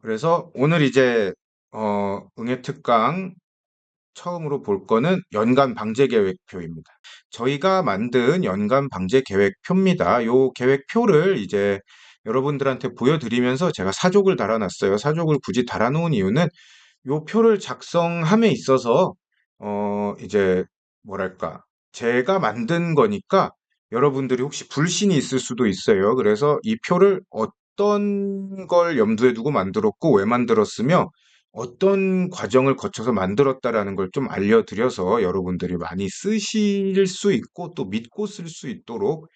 그래서 오늘 이제 응애 특강 처음으로 볼 거는 연간 방제 계획표입니다. 저희가 만든 연간 방제 계획표입니다. 요 계획표를 이제 여러분들한테 보여드리면서 제가 사족을 달아놨어요. 사족을 굳이 달아놓은 이유는 요 표를 작성함에 있어서 이제 뭐랄까 제가 만든 거니까 여러분들이 혹시 불신이 있을 수도 있어요. 그래서 이 표를 어떤 걸 염두에 두고 만들었고 왜 만들었으며 어떤 과정을 거쳐서 만들었다라는 걸 좀 알려드려서 여러분들이 많이 쓰실 수 있고 또 믿고 쓸 수 있도록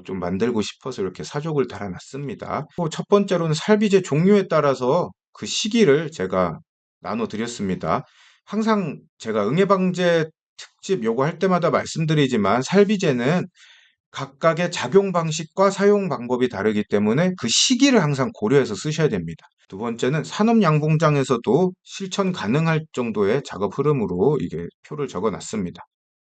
좀 만들고 싶어서 이렇게 사족을 달아놨습니다. 또 첫 번째로는 살비제 종류에 따라서 그 시기를 제가 나눠드렸습니다. 항상 제가 응애방제 특집 요거 할 때마다 말씀드리지만 살비제는 각각의 작용 방식과 사용 방법이 다르기 때문에 그 시기를 항상 고려해서 쓰셔야 됩니다. 두 번째는 산업양봉장에서도 실천 가능할 정도의 작업 흐름으로 이게 표를 적어 놨습니다.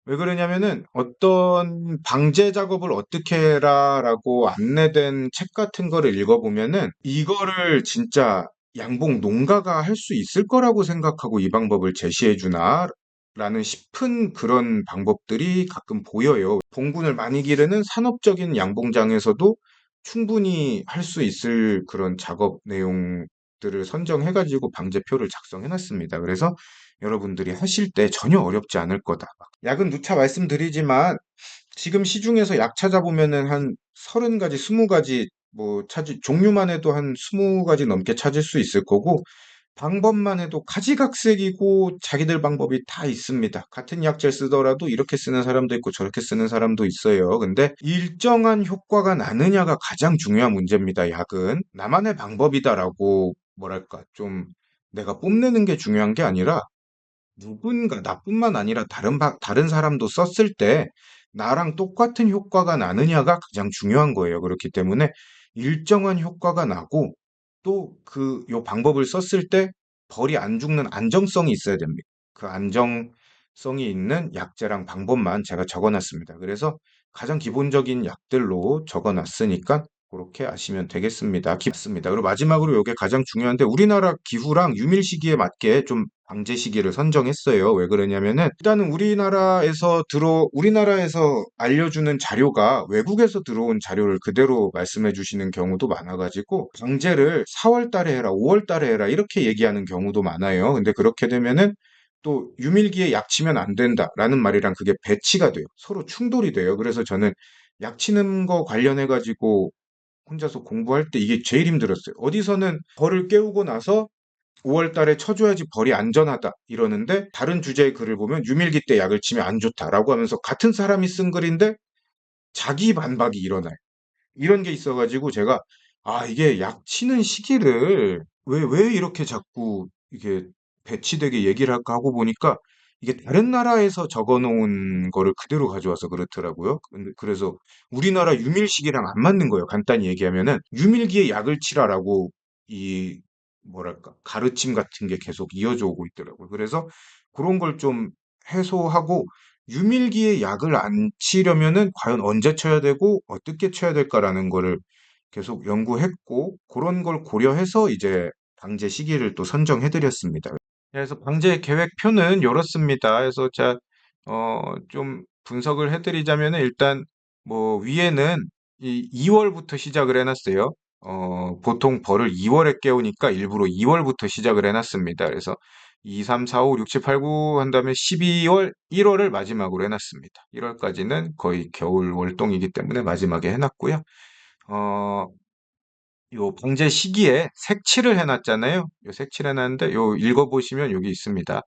왜 그러냐면은 어떤 방제 작업을 어떻게 해라라고 안내된 책 같은 거를 읽어보면은 이거를 진짜 양봉 농가가 할 수 있을 거라고 생각하고 이 방법을 제시해 주나? 라는 싶은 그런 방법들이 가끔 보여요. 봉분을 많이 기르는 산업적인 양봉장에서도 충분히 할 수 있을 그런 작업 내용들을 선정해가지고 방제표를 작성해 놨습니다. 그래서 여러분들이 하실 때 전혀 어렵지 않을 거다. 약은 누차 말씀드리지만 지금 시중에서 약 찾아보면은 한 30가지, 20가지 종류만 해도 한 20가지 넘게 찾을 수 있을 거고 방법만 해도 가지각색이고 자기들 방법이 다 있습니다. 같은 약재 쓰더라도 이렇게 쓰는 사람도 있고 저렇게 쓰는 사람도 있어요. 근데 일정한 효과가 나느냐가 가장 중요한 문제입니다. 약은 나만의 방법이다라고 뭐랄까 좀 내가 뽐내는 게 중요한 게 아니라 누군가 나뿐만 아니라 다른 사람도 썼을 때 나랑 똑같은 효과가 나느냐가 가장 중요한 거예요. 그렇기 때문에 일정한 효과가 나고 또 요 방법을 썼을 때 벌이 안 죽는 안정성이 있어야 됩니다. 그 안정성이 있는 약재랑 방법만 제가 적어놨습니다. 그래서 가장 기본적인 약들로 적어놨으니까 그렇게 아시면 되겠습니다. 맞습니다. 그리고 마지막으로 이게 가장 중요한데 우리나라 기후랑 유밀 시기에 맞게 좀 방제 시기를 선정했어요. 왜 그러냐면은 일단은 우리나라에서 알려주는 자료가 외국에서 들어온 자료를 그대로 말씀해 주시는 경우도 많아가지고 방제를 4월 달에 해라, 5월 달에 해라 이렇게 얘기하는 경우도 많아요. 근데 그렇게 되면은 또 유밀기에 약치면 안 된다라는 말이랑 그게 배치가 돼요. 서로 충돌이 돼요. 그래서 저는 약치는 거 관련해가지고 혼자서 공부할 때 이게 제일 힘들었어요. 어디서는 벌을 깨우고 나서 5월 달에 쳐줘야지 벌이 안전하다 이러는데 다른 주제의 글을 보면 유밀기 때 약을 치면 안 좋다라고 하면서 같은 사람이 쓴 글인데 자기 반박이 일어나요. 이런 게 있어가지고 제가 이게 약 치는 시기를 왜 이렇게 자꾸 이게 배치되게 얘기를 할까 하고 보니까 이게 다른 나라에서 적어 놓은 거를 그대로 가져와서 그렇더라고요. 그래서 우리나라 유밀시기랑 안 맞는 거예요. 간단히 얘기하면은 유밀기에 약을 치라라고 이 뭐랄까 가르침 같은 게 계속 이어져 오고 있더라고요. 그래서 그런 걸 좀 해소하고 유밀기에 약을 안 치려면은 과연 언제 쳐야 되고 어떻게 쳐야 될까라는 거를 계속 연구했고 그런 걸 고려해서 이제 방제 시기를 또 선정해 드렸습니다. 그래서 방제 계획표는 이렇습니다. 그래서 좀 분석을 해드리자면은 일단 뭐 위에는 이 2월부터 시작을 해놨어요. 보통 벌을 2월에 깨우니까 일부러 2월부터 시작을 해놨습니다. 그래서 2, 3, 4, 5, 6, 7, 8, 9 한 다음에 12월, 1월을 마지막으로 해놨습니다. 1월까지는 거의 겨울 월동이기 때문에 마지막에 해놨고요. 어, 요 방제 시기에 색칠을 해놨잖아요. 요 색칠해놨는데 요 읽어보시면 여기 있습니다.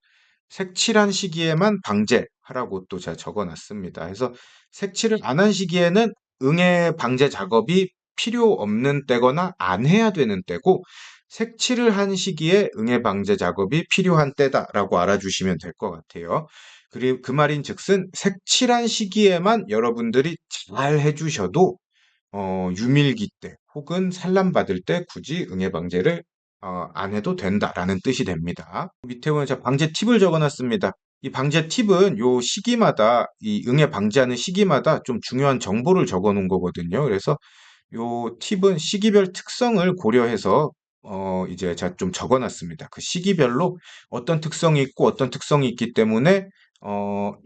색칠한 시기에만 방제하라고 또 제가 적어놨습니다. 그래서 색칠을 안 한 시기에는 응애 방제 작업이 필요 없는 때거나 안 해야 되는 때고 색칠을 한 시기에 응애 방제 작업이 필요한 때다라고 알아주시면 될 것 같아요. 그리고 그 말인 즉슨 색칠한 시기에만 여러분들이 잘 해주셔도 유밀기 때 혹은 산란받을 때 굳이 응애 방제를 안 해도 된다라는 뜻이 됩니다. 밑에 보면 제가 방제 팁을 적어놨습니다. 이 방제 팁은 요 시기마다 이 응애 방제하는 시기마다 좀 중요한 정보를 적어 놓은 거거든요. 그래서 요 팁은 시기별 특성을 고려해서 이제 제가 좀 적어놨습니다. 그 시기별로 어떤 특성이 있고 어떤 특성이 있기 때문에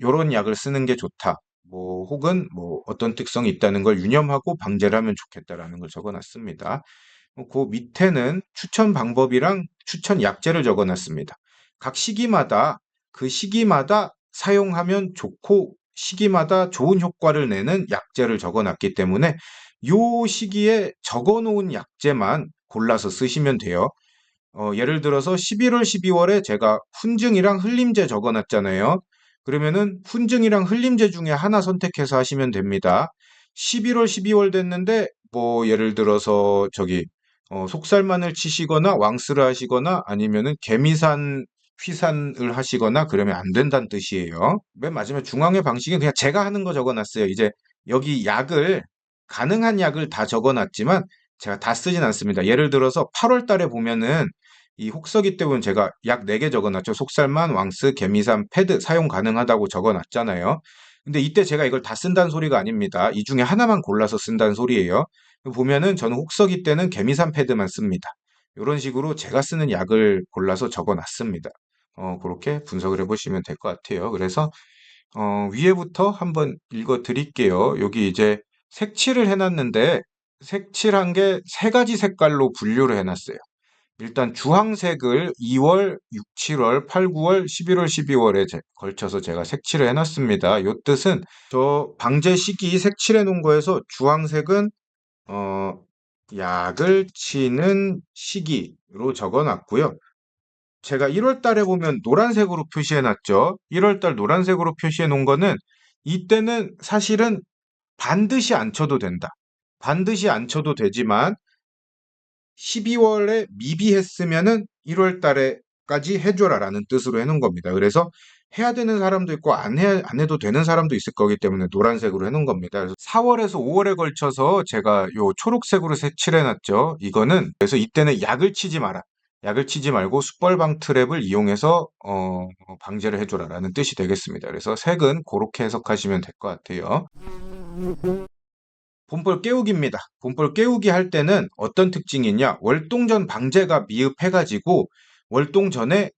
요런 약을 쓰는 게 좋다. 뭐 혹은 뭐 어떤 특성이 있다는 걸 유념하고 방제를 하면 좋겠다라는 걸 적어놨습니다. 그 밑에는 추천 방법이랑 추천 약제를 적어놨습니다. 각 시기마다 그 시기마다 사용하면 좋고 시기마다 좋은 효과를 내는 약제를 적어놨기 때문에 요 시기에 적어놓은 약제만 골라서 쓰시면 돼요. 예를 들어서 11월, 12월에 제가 훈증이랑 흘림제 적어놨잖아요. 그러면은 훈증이랑 흘림제 중에 하나 선택해서 하시면 됩니다. 11월, 12월 됐는데 뭐 예를 들어서 저기 속살만을 치시거나 왕스를 하시거나 아니면은 개미산 휘산을 하시거나 그러면 안 된다는 뜻이에요. 맨 마지막에 중앙의 방식은 그냥 제가 하는 거 적어놨어요. 이제 여기 약을 가능한 약을 다 적어놨지만 제가 다 쓰진 않습니다. 예를 들어서 8월 달에 보면은 이 혹서기 때문에 제가 약 4개 적어놨죠. 속살만, 왕스, 개미산, 패드 사용 가능하다고 적어놨잖아요. 근데 이때 제가 이걸 다 쓴다는 소리가 아닙니다. 이 중에 하나만 골라서 쓴다는 소리예요. 보면은 저는 혹서기 때는 개미산 패드만 씁니다. 이런 식으로 제가 쓰는 약을 골라서 적어놨습니다. 그렇게 분석을 해보시면 될 것 같아요. 그래서 위에부터 한번 읽어 드릴게요. 여기 이제 색칠을 해놨는데 색칠한 게 세 가지 색깔로 분류를 해놨어요. 일단 주황색을 2월, 6, 7월, 8, 9월, 11월, 12월에 걸쳐서 제가 색칠을 해놨습니다. 요 뜻은 저 방제 시기 색칠해 놓은 거에서 주황색은 어, 약을 치는 시기로 적어놨고요. 제가 1월 달에 보면 노란색으로 표시해 놨죠. 1월 달 노란색으로 표시해 놓은 거는 이때는 사실은 반드시 안 쳐도 된다. 반드시 안 쳐도 되지만 12월에 미비했으면은 1월 달에까지 해줘라라는 뜻으로 해놓은 겁니다. 그래서 해야 되는 사람도 있고 안 해도 되는 사람도 있을 거기 때문에 노란색으로 해놓은 겁니다. 그래서 4월에서 5월에 걸쳐서 제가 요 초록색으로 색칠해놨죠. 이거는 그래서 이때는 약을 치지 마라. 약을 치지 말고 숯벌방 트랩을 이용해서 방제를 해줘라라는 뜻이 되겠습니다. 그래서 색은 그렇게 해석하시면 될 것 같아요. 본볼 깨우기입니다. 본볼 깨우기 할 때는 어떤 특징이 있냐? 월동전 방제가 미흡해가지고 월동 전에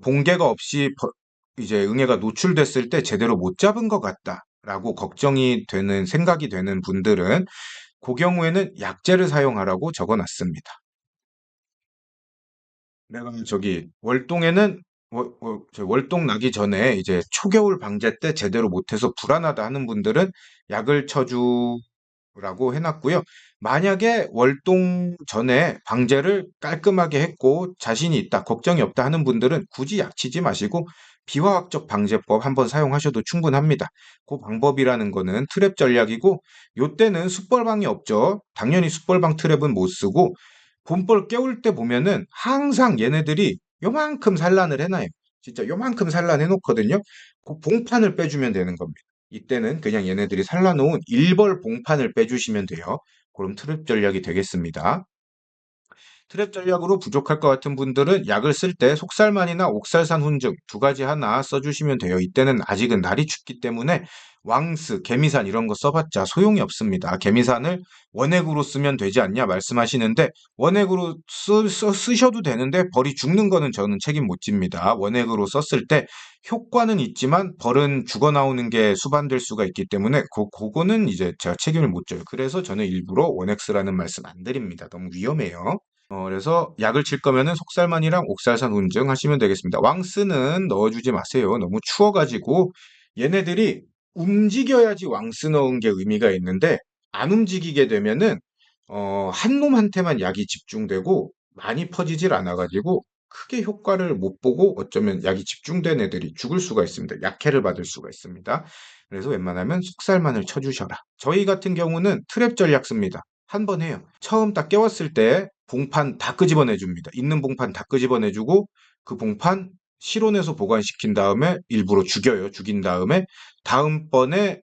봉개가 없이 이제 응애가 노출됐을 때 제대로 못 잡은 것 같다라고 걱정이 되는 생각이 되는 분들은 그 경우에는 약제를 사용하라고 적어놨습니다. 내가 저기 월동에는 월동 나기 전에 이제 초겨울 방제 때 제대로 못해서 불안하다 하는 분들은 약을 라고 해놨고요. 만약에 월동 전에 방제를 깔끔하게 했고 자신이 있다, 걱정이 없다 하는 분들은 굳이 약치지 마시고 비화학적 방제법 한번 사용하셔도 충분합니다. 그 방법이라는 거는 트랩 전략이고 요때는 숯벌방이 없죠. 당연히 숯벌방 트랩은 못 쓰고 본벌 깨울 때 보면은 항상 얘네들이 요만큼 산란을 해놔요. 진짜 요만큼 산란해 놓거든요. 그 봉판을 빼주면 되는 겁니다. 이때는 그냥 얘네들이 살라놓은 일벌 봉판을 빼주시면 돼요. 그럼 트랩 전략이 되겠습니다. 트랩 전략으로 부족할 것 같은 분들은 약을 쓸 때 속살만이나 옥살산 훈증 두 가지 하나 써주시면 돼요. 이때는 아직은 날이 춥기 때문에 왕스, 개미산 이런 거 써봤자 소용이 없습니다. 개미산을 원액으로 쓰면 되지 않냐 말씀하시는데 원액으로 쓰셔도 되는데 벌이 죽는 거는 저는 책임 못 집니다. 원액으로 썼을 때 효과는 있지만 벌은 죽어 나오는 게 수반될 수가 있기 때문에 그거는 이제 제가 책임을 못 져요. 그래서 저는 일부러 원액 쓰라는 말씀 안 드립니다. 너무 위험해요. 그래서 약을 칠 거면은 속살만이랑 옥살산 운증 하시면 되겠습니다. 왕스는 넣어주지 마세요. 너무 추워가지고 얘네들이 움직여야지 왕스 넣은 게 의미가 있는데 안 움직이게 되면은 한 놈한테만 약이 집중되고 많이 퍼지질 않아가지고 크게 효과를 못 보고 어쩌면 약이 집중된 애들이 죽을 수가 있습니다. 약해를 받을 수가 있습니다. 그래서 웬만하면 속살만을 쳐주셔라. 저희 같은 경우는 트랩 전략 씁니다. 한 번 해요. 처음 딱 깨웠을 때 봉판 다 끄집어내 줍니다. 있는 봉판 다 끄집어내 주고 그 봉판 실온에서 보관시킨 다음에 일부러 죽여요. 죽인 다음에 다음번에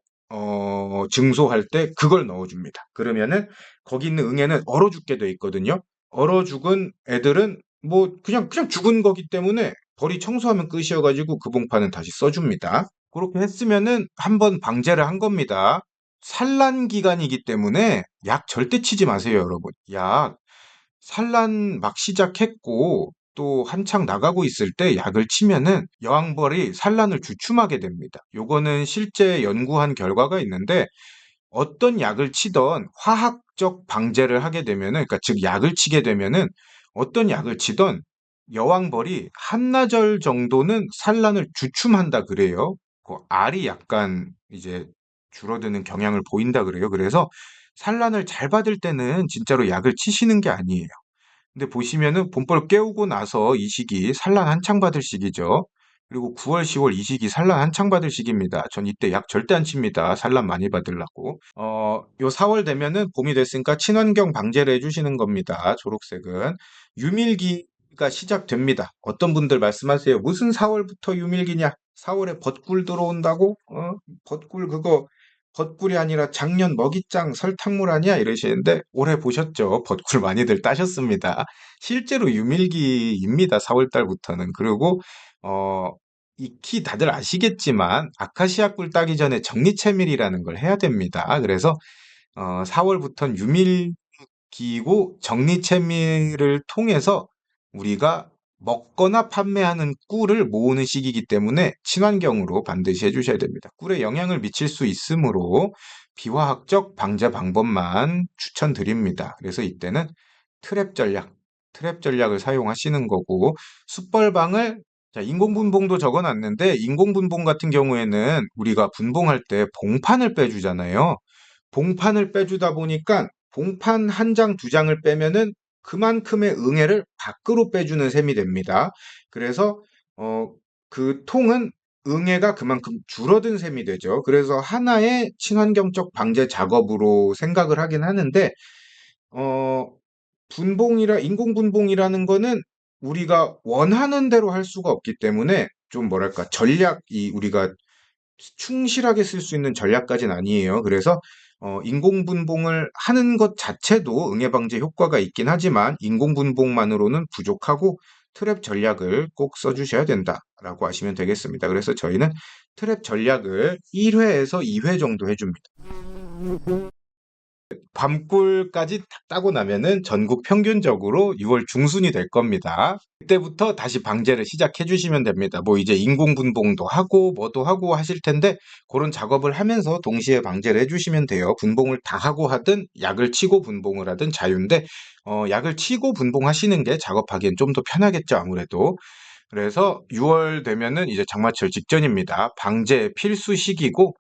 증소할 때 그걸 넣어줍니다. 그러면은 거기 있는 응애는 얼어 죽게 돼 있거든요. 얼어 죽은 애들은 뭐 그냥 죽은 거기 때문에 벌이 청소하면 끝이어가지고 그 봉판은 다시 써줍니다. 그렇게 했으면은 한번 방제를 한 겁니다. 산란 기간이기 때문에 약 절대 치지 마세요, 여러분. 약 산란 막 시작했고 또 한창 나가고 있을 때 약을 치면은 여왕벌이 산란을 주춤하게 됩니다. 요거는 실제 연구한 결과가 있는데 어떤 약을 치던 화학적 방제를 하게 되면은, 그러니까 즉 약을 치게 되면은 어떤 약을 치던 여왕벌이 한나절 정도는 산란을 주춤한다 그래요. 그 알이 약간 이제 줄어드는 경향을 보인다 그래요. 그래서 산란을 잘 받을 때는 진짜로 약을 치시는 게 아니에요. 근데 보시면은 봄벌 깨우고 나서 이 시기 산란 한창 받을 시기죠. 그리고 9월, 10월 이 시기 산란 한창 받을 시기입니다. 전 이때 약 절대 안 칩니다. 산란 많이 받으려고. 요 4월 되면은 봄이 됐으니까 친환경 방제를 해주시는 겁니다. 초록색은. 유밀기가 시작됩니다. 어떤 분들 말씀하세요. 무슨 4월부터 유밀기냐? 4월에 벚꿀 들어온다고? 벚꿀 그거 벚꿀이 아니라 작년 먹이장 설탕물 아니야? 이러시는데 올해 보셨죠? 벚꿀 많이들 따셨습니다. 실제로 유밀기입니다. 4월 달부터는. 그리고 어, 익히 다들 아시겠지만 아카시아 꿀 따기 전에 정리채밀이라는 걸 해야 됩니다. 그래서 4월부터는 유밀기고 정리채밀을 통해서 우리가 먹거나 판매하는 꿀을 모으는 시기이기 때문에 친환경으로 반드시 해주셔야 됩니다. 꿀에 영향을 미칠 수 있으므로 비화학적 방제 방법만 추천드립니다. 그래서 이때는 트랩 전략, 트랩 전략을 사용하시는 거고 숯벌방을 자, 인공분봉도 적어놨는데 인공분봉 같은 경우에는 우리가 분봉할 때 봉판을 빼주잖아요. 봉판을 빼주다 보니까 봉판 한 장, 두 장을 빼면은 그만큼의 응애를 밖으로 빼주는 셈이 됩니다. 그래서 어, 그 통은 응애가 그만큼 줄어든 셈이 되죠. 그래서 하나의 친환경적 방제 작업으로 생각을 하긴 하는데 어, 인공분봉이라는 거는 우리가 원하는 대로 할 수가 없기 때문에 좀 뭐랄까, 우리가 충실하게 쓸 수 있는 전략까지는 아니에요. 그래서 인공분봉을 하는 것 자체도 응애방제 효과가 있긴 하지만 인공분봉만으로는 부족하고 트랩 전략을 꼭 써주셔야 된다라고 하시면 되겠습니다. 그래서 저희는 트랩 전략을 1회에서 2회 정도 해줍니다. 밤꿀까지 딱 따고 나면은 전국 평균적으로 6월 중순이 될 겁니다. 그때부터 다시 방제를 시작해 주시면 됩니다. 뭐 이제 인공분봉도 하고 뭐도 하고 하실 텐데 그런 작업을 하면서 동시에 방제를 해주시면 돼요. 분봉을 다 하고 하든 약을 치고 분봉을 하든 자유인데 약을 치고 분봉하시는 게 작업하기엔 좀 더 편하겠죠, 아무래도. 그래서 6월 되면은 이제 장마철 직전입니다. 방제 필수 시기고,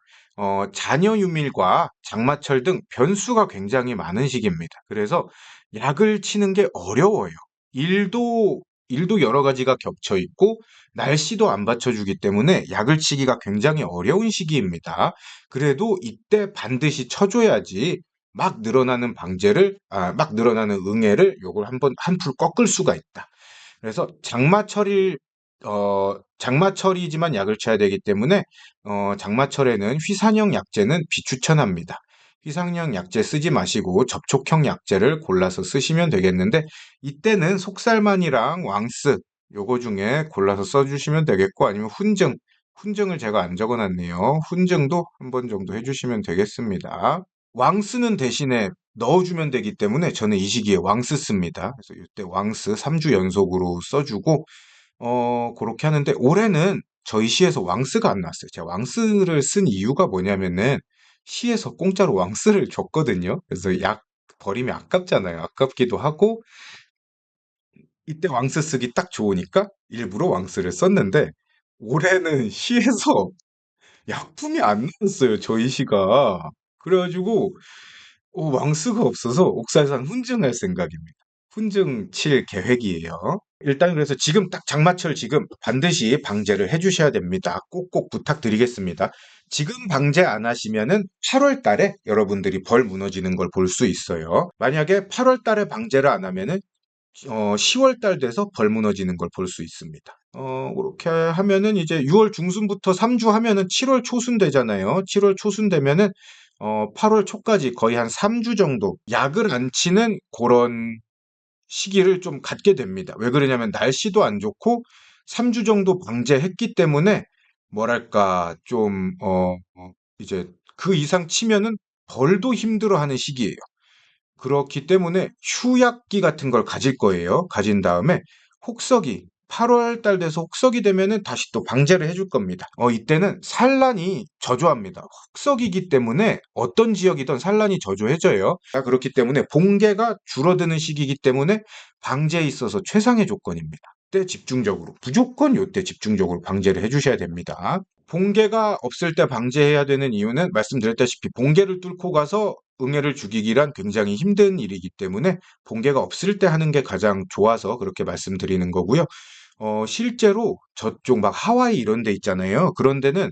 잔여 유밀과 장마철 등 변수가 굉장히 많은 시기입니다. 그래서 약을 치는 게 어려워요. 일도 여러 가지가 겹쳐 있고, 날씨도 안 받쳐주기 때문에 약을 치기가 굉장히 어려운 시기입니다. 그래도 이때 반드시 쳐줘야지 막 늘어나는 응애를 요걸 한풀 꺾을 수가 있다. 그래서 장마철이지만 약을 쳐야 되기 때문에 장마철에는 휘산형 약제는 비추천합니다. 휘산형 약제 쓰지 마시고 접촉형 약제를 골라서 쓰시면 되겠는데 이때는 속살만이랑 왕스 요거 중에 골라서 써주시면 되겠고 아니면 훈증을 제가 안 적어놨네요. 훈증도 한 번 정도 해주시면 되겠습니다. 왕스는 대신에 넣어주면 되기 때문에 저는 이 시기에 왕스 씁니다. 그래서 이때 왕스 3주 연속으로 써주고 그렇게 하는데 올해는 저희 시에서 왕스가 안 나왔어요. 제가 왕스를 쓴 이유가 뭐냐면은 시에서 공짜로 왕스를 줬거든요. 그래서 약 버리면 아깝잖아요. 아깝기도 하고 이때 왕스 쓰기 딱 좋으니까 일부러 왕스를 썼는데 올해는 시에서 약품이 안 나왔어요. 저희 시가. 그래가지고 왕수가 없어서 옥사산 훈증할 생각입니다. 훈증 칠 계획이에요. 일단 그래서 지금 딱 장마철 지금 반드시 방제를 해주셔야 됩니다. 꼭꼭 부탁드리겠습니다. 지금 방제 안 하시면은 8월 달에 여러분들이 벌 무너지는 걸 볼 수 있어요. 만약에 8월 달에 방제를 안 하면은 10월 달 돼서 벌 무너지는 걸 볼 수 있습니다. 그렇게 하면은 이제 6월 중순부터 3주 하면은 7월 초순 되잖아요. 7월 초순 되면은 8월 초까지 거의 한 3주 정도 약을 안 치는 그런 시기를 좀 갖게 됩니다. 왜 그러냐면 날씨도 안 좋고 3주 정도 방제했기 때문에 뭐랄까 좀 이제 그 이상 치면은 벌도 힘들어하는 시기예요. 그렇기 때문에 휴약기 같은 걸 가질 거예요. 가진 다음에 혹서기 8월 달 돼서 혹서기 되면은 다시 또 방제를 해줄 겁니다. 이때는 산란이 저조합니다. 혹서기이기 때문에 어떤 지역이든 산란이 저조해져요. 그렇기 때문에 봉개가 줄어드는 시기이기 때문에 방제에 있어서 최상의 조건입니다. 때 집중적으로 무조건 요때 집중적으로 방제를 해주셔야 됩니다. 봉개가 없을 때 방제해야 되는 이유는 말씀드렸다시피 봉개를 뚫고 가서 응애를 죽이기란 굉장히 힘든 일이기 때문에 봉개가 없을 때 하는 게 가장 좋아서 그렇게 말씀드리는 거고요. 실제로 저쪽 막 하와이 이런 데 있잖아요. 그런 데는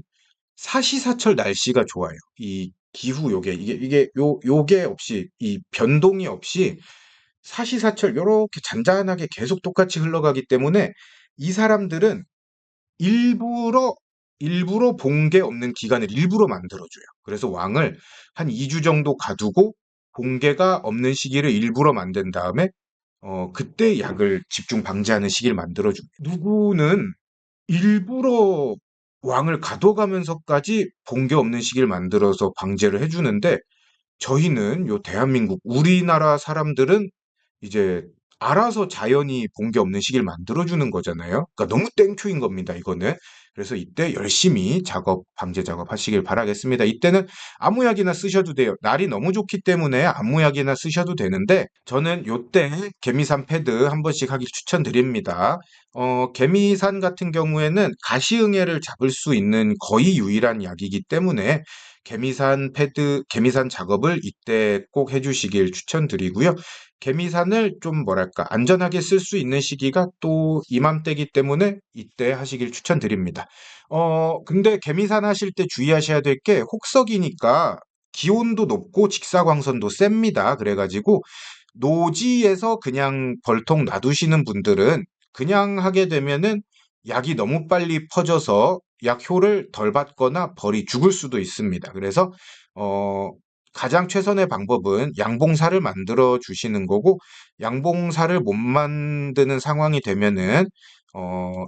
사시사철 날씨가 좋아요. 이 기후 요게 없이 이 변동이 없이 사시사철 요렇게 잔잔하게 계속 똑같이 흘러가기 때문에 이 사람들은 일부러 봉계 없는 기간을 일부러 만들어줘요. 그래서 왕을 한 2주 정도 가두고 봉계가 없는 시기를 일부러 만든 다음에 그때 약을 집중 방지하는 시기를 만들어줍니다. 누구는 일부러 왕을 가둬가면서까지 봉계 없는 시기를 만들어서 방제를 해주는데 저희는 요 대한민국 우리나라 사람들은 이제 알아서 자연이 봉게 없는 시기를 만들어주는 거잖아요. 그러니까 너무 땡초인 겁니다, 이거는. 그래서 이때 열심히 방제 작업 하시길 바라겠습니다. 이때는 아무 약이나 쓰셔도 돼요. 날이 너무 좋기 때문에 아무 약이나 쓰셔도 되는데, 저는 요때 개미산 패드 한 번씩 하길 추천드립니다. 개미산 같은 경우에는 가시응애를 잡을 수 있는 거의 유일한 약이기 때문에 개미산 작업을 이때 꼭 해주시길 추천드리고요. 개미산을 좀 뭐랄까 안전하게 쓸 수 있는 시기가 또 이맘때기 때문에 이때 하시길 추천드립니다. 근데 개미산 하실 때 주의하셔야 될 게 혹석이니까 기온도 높고 직사광선도 셉니다. 그래가지고 노지에서 그냥 벌통 놔두시는 분들은 그냥 하게 되면은 약이 너무 빨리 퍼져서 약효를 덜 받거나 벌이 죽을 수도 있습니다. 그래서 어, 가장 최선의 방법은 양봉사를 만들어 주시는 거고 양봉사를 못 만드는 상황이 되면은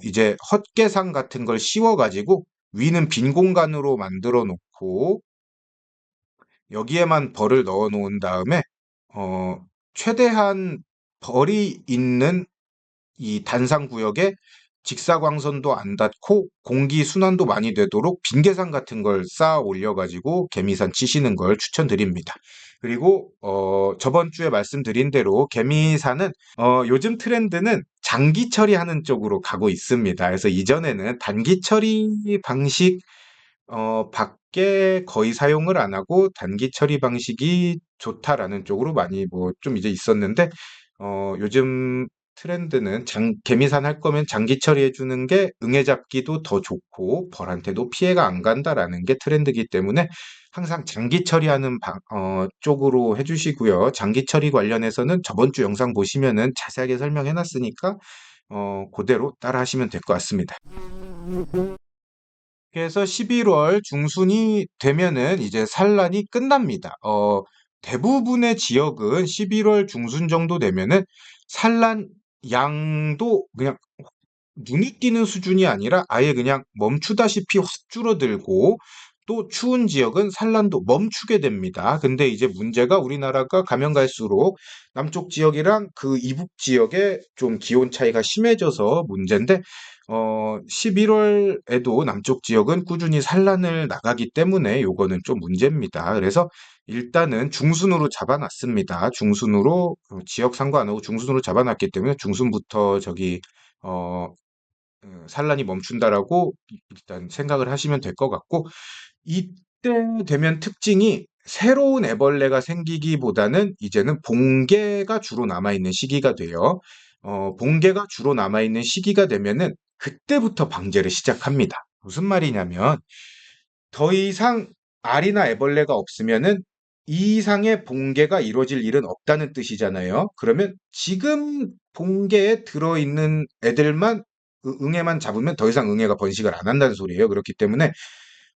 이제 헛개상 같은 걸 씌워 가지고 위는 빈 공간으로 만들어 놓고 여기에만 벌을 넣어 놓은 다음에 어, 최대한 벌이 있는 이 단상 구역에 직사광선도 안 닿고 공기 순환도 많이 되도록 빈개산 같은 걸 쌓아 올려가지고 개미산 치시는 걸 추천드립니다. 그리고 저번 주에 말씀드린 대로 개미산은 요즘 트렌드는 장기 처리하는 쪽으로 가고 있습니다. 그래서 이전에는 단기 처리 방식 밖에 거의 사용을 안 하고 단기 처리 방식이 좋다라는 쪽으로 많이 뭐 좀 이제 있었는데, 요즘 트렌드는 개미산 할 거면 장기 처리해 주는 게 응애 잡기도 더 좋고 벌한테도 피해가 안 간다라는 게 트렌드이기 때문에 항상 장기 처리하는 쪽으로 해주시고요. 장기 처리 관련해서는 저번 주 영상 보시면은 자세하게 설명해 놨으니까, 그대로 따라 하시면 될 것 같습니다. 그래서 11월 중순이 되면은 이제 산란이 끝납니다. 대부분의 지역은 11월 중순 정도 되면은 산란 양도 그냥 눈이 띄는 수준이 아니라 아예 그냥 멈추다시피 확 줄어들고 또 추운 지역은 산란도 멈추게 됩니다. 근데 이제 문제가 우리나라가 가면 갈수록 남쪽 지역이랑 그 이북 지역에 좀 기온 차이가 심해져서 문제인데 11월에도 남쪽 지역은 꾸준히 산란을 나가기 때문에 요거는 좀 문제입니다. 그래서 일단은 중순으로 잡아놨습니다. 중순으로 지역 상관하고 중순으로 잡아놨기 때문에 중순부터 저기 어, 산란이 멈춘다라고 일단 생각을 하시면 될 것 같고 이때 되면 특징이 새로운 애벌레가 생기기보다는 이제는 봉개가 주로 남아있는 시기가 돼요. 봉개가 주로 남아있는 시기가 되면은 그때부터 방제를 시작합니다. 무슨 말이냐면 더 이상 알이나 애벌레가 없으면은 이 이상의 봉개가 이루어질 일은 없다는 뜻이잖아요. 그러면 지금 봉개에 들어있는 애들만 응애만 잡으면 더 이상 응애가 번식을 안 한다는 소리예요. 그렇기 때문에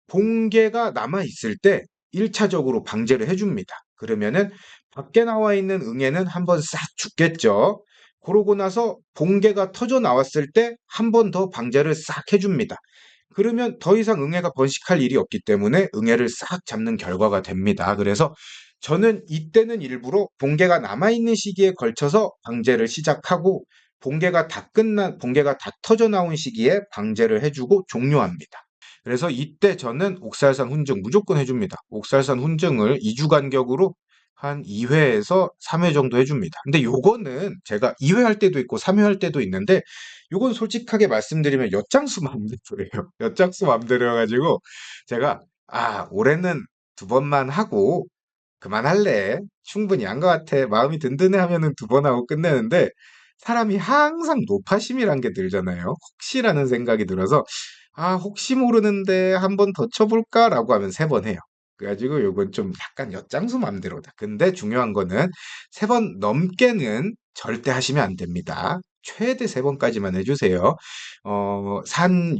봉개가 남아 있을 때 1차적으로 방제를 해줍니다. 그러면은 밖에 나와 있는 응애는 한번 싹 죽겠죠. 그러고 나서 봉개가 터져 나왔을 때 한 번 더 방제를 싹 해줍니다. 그러면 더 이상 응애가 번식할 일이 없기 때문에 응애를 싹 잡는 결과가 됩니다. 그래서 저는 이때는 일부러 봉개가 남아있는 시기에 걸쳐서 방제를 시작하고 봉개가 다 터져 나온 시기에 방제를 해주고 종료합니다. 그래서 이때 저는 옥살산 훈증 무조건 해줍니다. 옥살산 훈증을 2주 간격으로 한 2회에서 3회 정도 해줍니다. 근데 요거는 제가 2회 할 때도 있고 3회 할 때도 있는데 요건 솔직하게 말씀드리면 엿장수 맘대로예요. 엿장수 맘대로여가지고 제가 올해는 2번만 하고 그만할래. 충분히 한 것 같아. 마음이 든든해 하면은 2번 하고 끝내는데 사람이 항상 노파심이란 게 들잖아요. 혹시라는 생각이 들어서 혹시 모르는데 한 번 더 쳐볼까라고 하면 3번 해요. 그래가지고 요건 좀 약간 엿장수 맘대로다. 근데 중요한 거는 3번 넘게는 절대 하시면 안 됩니다. 최대 3번까지만 해주세요.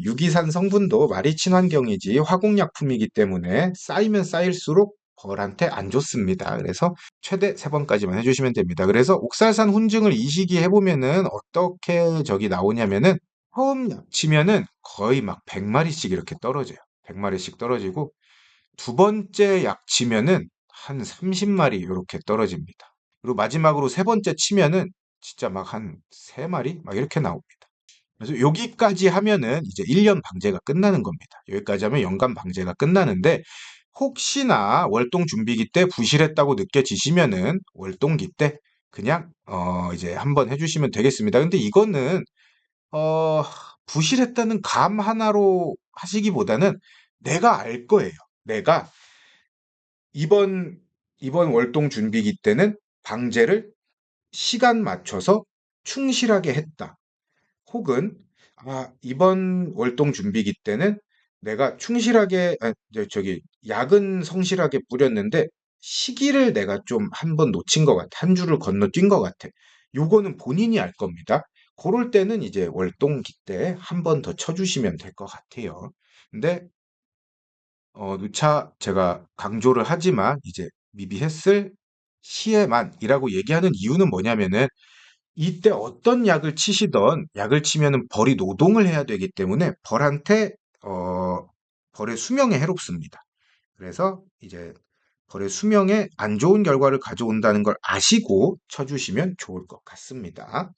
유기산 성분도 말이 친환경이지 화공약품이기 때문에 쌓이면 쌓일수록 벌한테 안 좋습니다. 그래서 최대 3번까지만 해주시면 됩니다. 그래서 옥살산 훈증을 이 시기에 해보면은 어떻게 저기 나오냐면은 처음 약치면은 거의 막 100마리씩 이렇게 떨어져요. 100마리씩 떨어지고 2번째 약치면은 한 30마리 이렇게 떨어집니다. 그리고 마지막으로 3번째 치면은 진짜 막 한 3마리 막 이렇게 나옵니다. 그래서 여기까지 하면은 이제 1년 방제가 끝나는 겁니다. 여기까지 하면 연간 방제가 끝나는데 혹시나 월동 준비기 때 부실했다고 느껴지시면은 월동기 때 그냥 이제 한번 해주시면 되겠습니다. 근데 이거는 어, 부실했다는 감 하나로 하시기보다는 내가 알 거예요. 내가 이번 이번 월동 준비기 때는 방제를 시간 맞춰서 충실하게 했다. 혹은 이번 월동 준비기 때는 내가 충실하게 약은 성실하게 뿌렸는데 시기를 내가 좀 한 번 놓친 것 같아. 한 줄을 건너뛴 것 같아. 요거는 본인이 알 겁니다. 그럴 때는 이제 월동기 때 한 번 더 쳐주시면 될 것 같아요. 근데 누차 제가 강조를 하지만 이제 미비했을 시에만이라고 얘기하는 이유는 뭐냐면은 이때 어떤 약을 치시던 약을 치면은 벌이 노동을 해야 되기 때문에 벌한테 어, 벌의 수명에 해롭습니다. 그래서 이제 벌의 수명에 안 좋은 결과를 가져온다는 걸 아시고 쳐주시면 좋을 것 같습니다.